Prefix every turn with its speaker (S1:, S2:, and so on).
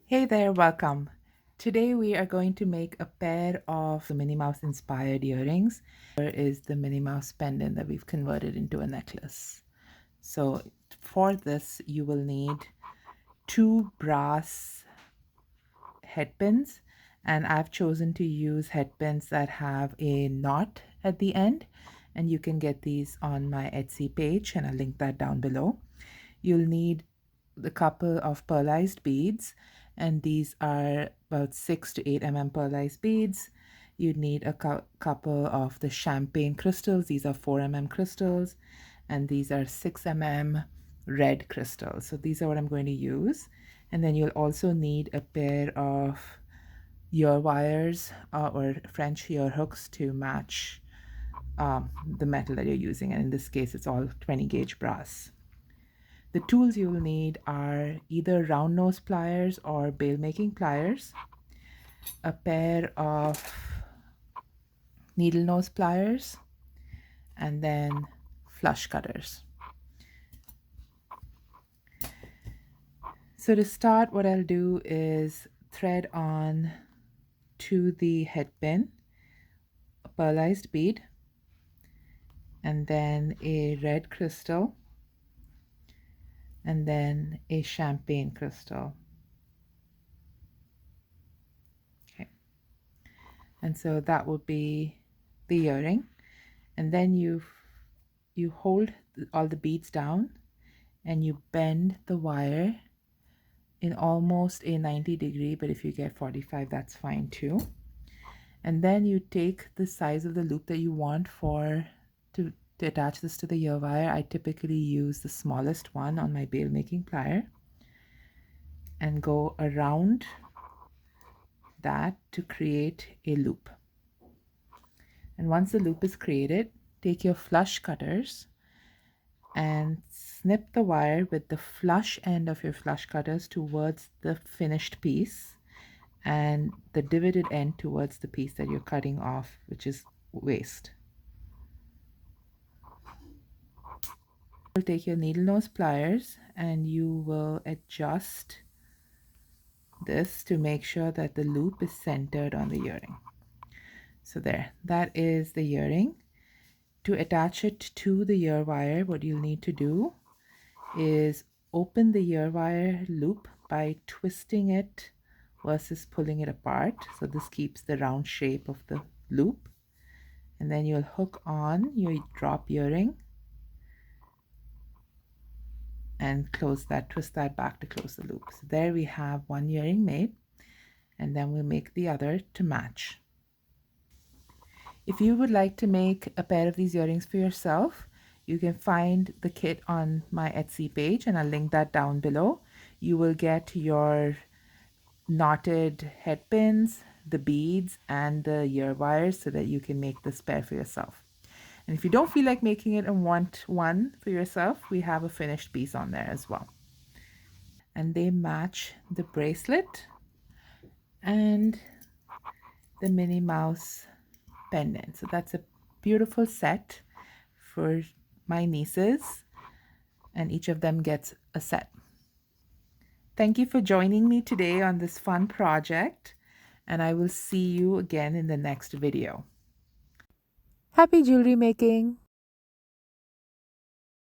S1: Hey there, welcome. Today we are going to make a pair of the Minnie Mouse inspired earrings. Here is the Minnie Mouse pendant that we've converted into a necklace. So for this you will need two brass headpins, and I've chosen to use headpins that have a knot at the end, and you can get these on my Etsy page and I'll link that down below. You'll need the couple of pearlized beads, and these are about 6 to 8 mm pearlized beads. You need a couple of the champagne crystals. These are 4 mm crystals, and these are 6 mm red crystals. So these are what I'm going to use. And then you'll also need a pair of ear wires or French ear hooks to match the metal that you're using. And in this case, it's all 20 gauge brass. The tools you will need are either round nose pliers or bail making pliers, a pair of needle nose pliers, and then flush cutters. So to start, what I'll do is thread on to the headpin a pearlized bead, and then a red crystal, and then a champagne crystal. Okay, and so that will be the earring. And then you hold all the beads down and you bend the wire in almost a 90-degree, but if you get 45, that's fine too. And then you take the size of the loop that you want to attach this to the ear wire. I typically use the smallest one on my bail making plier and go around that to create a loop. And once the loop is created, take your flush cutters and snip the wire with the flush end of your flush cutters towards the finished piece and the divoted end towards the piece that you're cutting off, which is waste. You'll take your needle nose pliers and you will adjust this to make sure that the loop is centered on the earring. So there, that is the earring. To attach it to the ear wire, what you'll need to do is open the ear wire loop by twisting it versus pulling it apart. So this keeps the round shape of the loop. And then you'll hook on your drop earring and twist that back to close the loop. So there we have one earring made, and then we'll make the other to match. If you would like to make a pair of these earrings for yourself, you can find the kit on my Etsy page and I'll link that down below. You will get your knotted head pins, the beads, and the ear wires so that you can make this pair for yourself. And if you don't feel like making it and want one for yourself, we have a finished piece on there as well. And they match the bracelet and the Minnie Mouse pendant. So that's a beautiful set for my nieces, and each of them gets a set. Thank you for joining me today on this fun project, and I will see you again in the next video. Happy jewelry making!